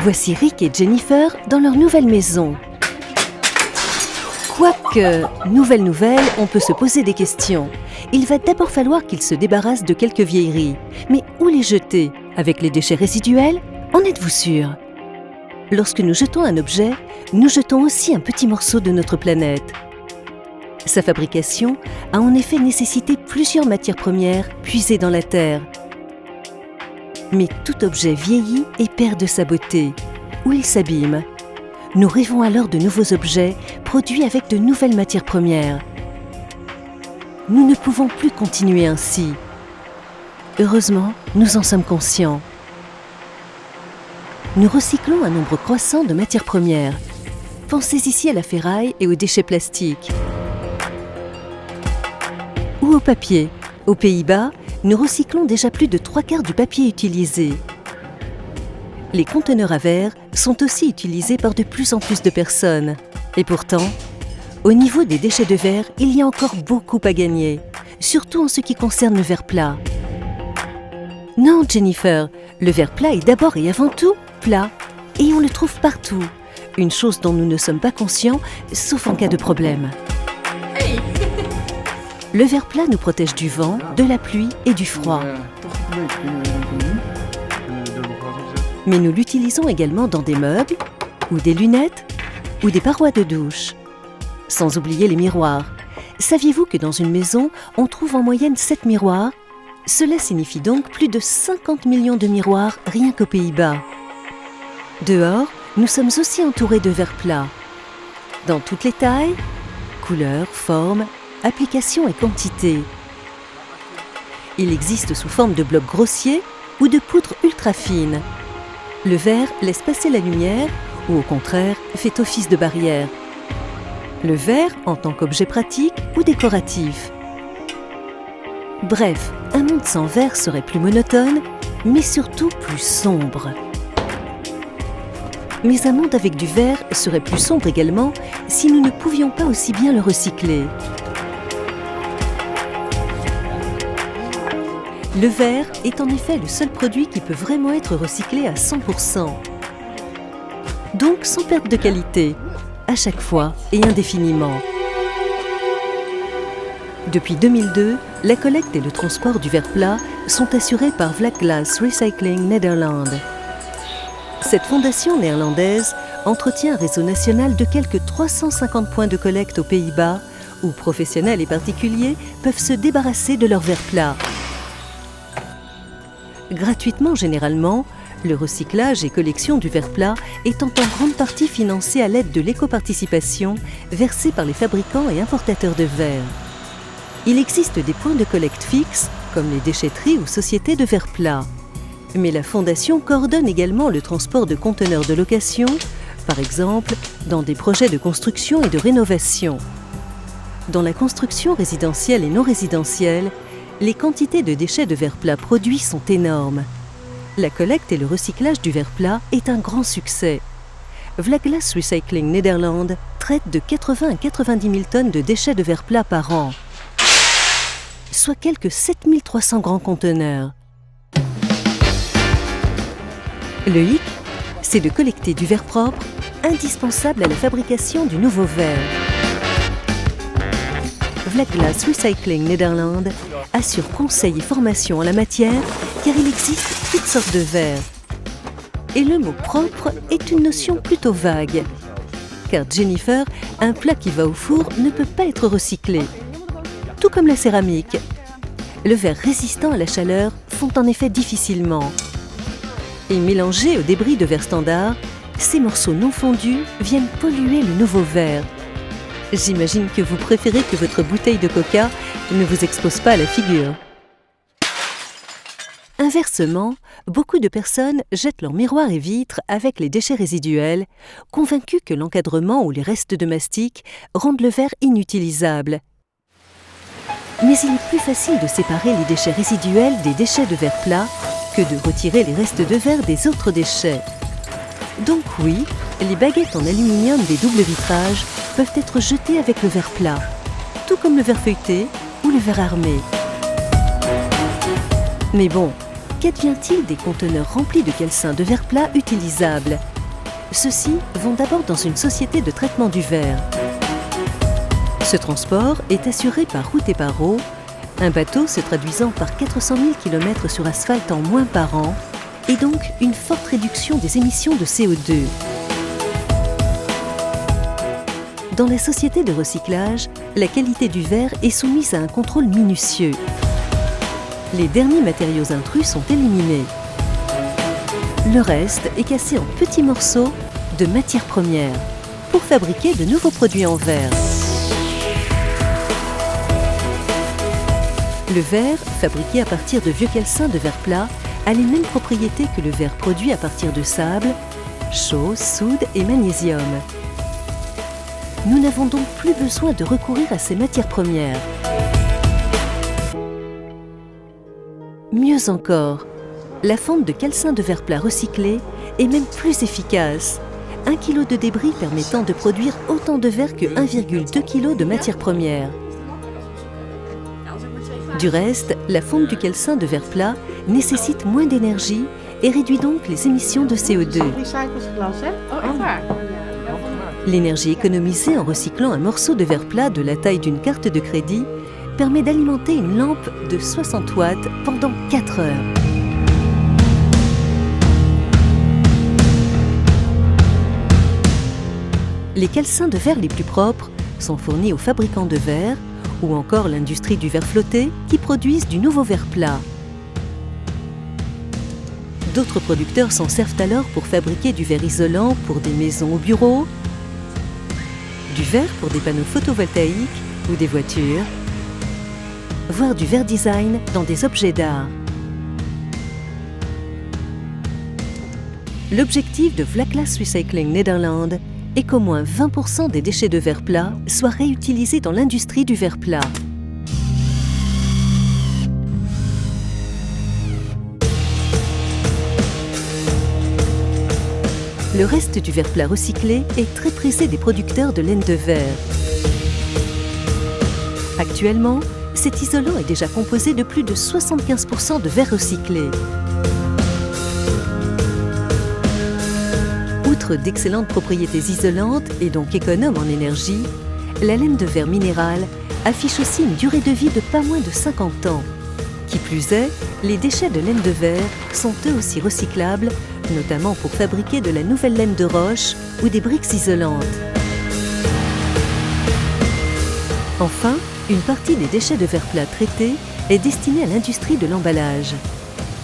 Voici Rick et Jennifer dans leur nouvelle maison. Quoique, nouvelle, on peut se poser des questions. Il va d'abord falloir qu'ils se débarrassent de quelques vieilleries. Mais où les jeter? Avec les déchets résiduels? En êtes-vous sûr? Lorsque nous jetons un objet, nous jetons aussi un petit morceau de notre planète. Sa fabrication a en effet nécessité plusieurs matières premières puisées dans la terre. Mais tout objet vieillit et perd de sa beauté, ou il s'abîme. Nous rêvons alors de nouveaux objets produits avec de nouvelles matières premières. Nous ne pouvons plus continuer ainsi. Heureusement, nous en sommes conscients. Nous recyclons un nombre croissant de matières premières. Pensez ici à la ferraille et aux déchets plastiques. Ou au papier. Aux Pays-Bas, nous recyclons déjà plus de 3/4 du papier utilisé. Les conteneurs à verre sont aussi utilisés par de plus en plus de personnes. Et pourtant, au niveau des déchets de verre, il y a encore beaucoup à gagner, surtout en ce qui concerne le verre plat. Non, Jennifer, le verre plat est d'abord et avant tout plat, et on le trouve partout. Une chose dont nous ne sommes pas conscients, sauf en cas de problème. Le verre plat nous protège du vent, de la pluie et du froid. Mais nous l'utilisons également dans des meubles, ou des lunettes, ou des parois de douche. Sans oublier les miroirs. Saviez-vous que dans une maison, on trouve en moyenne 7 miroirs? Cela signifie donc plus de 50 millions de miroirs rien qu'aux Pays-Bas. Dehors, nous sommes aussi entourés de verres plats. Dans toutes les tailles, couleurs, formes, applications et quantités. Il existe sous forme de blocs grossiers ou de poudre ultra fine. Le verre laisse passer la lumière ou au contraire fait office de barrière. Le verre en tant qu'objet pratique ou décoratif. Bref, un monde sans verre serait plus monotone, mais surtout plus sombre. Mais un monde avec du verre serait plus sombre également si nous ne pouvions pas aussi bien le recycler. Le verre est en effet le seul produit qui peut vraiment être recyclé à 100%. Donc sans perte de qualité, à chaque fois et indéfiniment. Depuis 2002, la collecte et le transport du verre plat sont assurés par Vlak Glas Recycling Nederland. Cette fondation néerlandaise entretient un réseau national de quelques 350 points de collecte aux Pays-Bas où professionnels et particuliers peuvent se débarrasser de leur verre plat. Gratuitement généralement, le recyclage et collection du verre plat étant en grande partie financé à l'aide de l'éco-participation versée par les fabricants et importateurs de verre. Il existe des points de collecte fixes, comme les déchetteries ou sociétés de verre plat. Mais la Fondation coordonne également le transport de conteneurs de location, par exemple dans des projets de construction et de rénovation. Dans la construction résidentielle et non résidentielle, les quantités de déchets de verre plat produits sont énormes. La collecte et le recyclage du verre plat est un grand succès. Vlak Glas Recycling Nederland traite de 80 à 90 000 tonnes de déchets de verre plat par an, soit quelques 7300 grands conteneurs. Le hic, c'est de collecter du verre propre, indispensable à la fabrication du nouveau verre. Vlak Glas Recycling Nederland assure conseil et formation en la matière car il existe toutes sortes de verres. Et le mot propre est une notion plutôt vague. Car Jennifer, un plat qui va au four ne peut pas être recyclé. Tout comme la céramique. Le verre résistant à la chaleur fond en effet difficilement. Et mélangés aux débris de verre standard, ces morceaux non fondus viennent polluer le nouveau verre. J'imagine que vous préférez que votre bouteille de coca ne vous expose pas à la figure. Inversement, beaucoup de personnes jettent leurs miroirs et vitres avec les déchets résiduels, convaincus que l'encadrement ou les restes de mastic rendent le verre inutilisable. Mais il est plus facile de séparer les déchets résiduels des déchets de verre plat que de retirer les restes de verre des autres déchets. Donc oui, les baguettes en aluminium des doubles vitrages peuvent être jetées avec le verre plat, tout comme le verre feuilleté ou le verre armé. Mais bon, qu'advient-il des conteneurs remplis de calcins de verre plat utilisables? ceux-ci vont d'abord dans une société de traitement du verre. Ce transport est assuré par route et par eau, un bateau se traduisant par 400 000 km sur asphalte en moins par an, et donc une forte réduction des émissions de CO2. Dans les sociétés de recyclage, la qualité du verre est soumise à un contrôle minutieux. Les derniers matériaux intrus sont éliminés. Le reste est cassé en petits morceaux de matières premières pour fabriquer de nouveaux produits en verre. Le verre, fabriqué à partir de vieux calcins de verre plat, a les mêmes propriétés que le verre produit à partir de sable, chaux, soude et magnésium. Nous n'avons donc plus besoin de recourir à ces matières premières. Mieux encore, la fonte de calcin de verre plat recyclé est même plus efficace. 1 kg de débris permettant de produire autant de verre que 1,2 kg de matières premières. Du reste, la fonte du calcin de verre plat nécessite moins d'énergie et réduit donc les émissions de CO2. L'énergie économisée en recyclant un morceau de verre plat de la taille d'une carte de crédit permet d'alimenter une lampe de 60 watts pendant 4 heures. Les calcins de verre les plus propres sont fournis aux fabricants de verre ou encore l'industrie du verre flotté qui produisent du nouveau verre plat. D'autres producteurs s'en servent alors pour fabriquer du verre isolant pour des maisons ou bureaux, du verre pour des panneaux photovoltaïques ou des voitures, voire du verre design dans des objets d'art. L'objectif de Vlakglas Recycling Nederland est qu'au moins 20% des déchets de verre plat soient réutilisés dans l'industrie du verre plat. Le reste du verre plat recyclé est très prisé des producteurs de laine de verre. Actuellement, cet isolant est déjà composé de plus de 75% de verre recyclé. Outre d'excellentes propriétés isolantes et donc économes en énergie, la laine de verre minérale affiche aussi une durée de vie de pas moins de 50 ans. Qui plus est, les déchets de laine de verre sont eux aussi recyclables, notamment pour fabriquer de la nouvelle laine de roche ou des briques isolantes. Enfin, une partie des déchets de verre plat traités est destinée à l'industrie de l'emballage.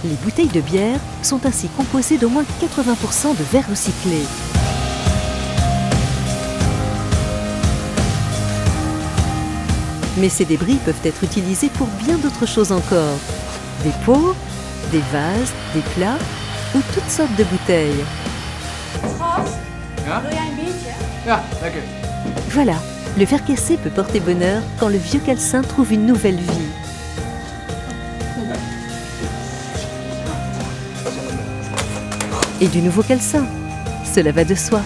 Les bouteilles de bière sont ainsi composées d'au moins 80% de verre recyclé. Mais ces débris peuvent être utilisés pour bien d'autres choses encore. Des pots, des vases, des plats ou toutes sortes de bouteilles. Voilà, le verre cassé peut porter bonheur quand le vieux calcin trouve une nouvelle vie. Et du nouveau calcin, cela va de soi.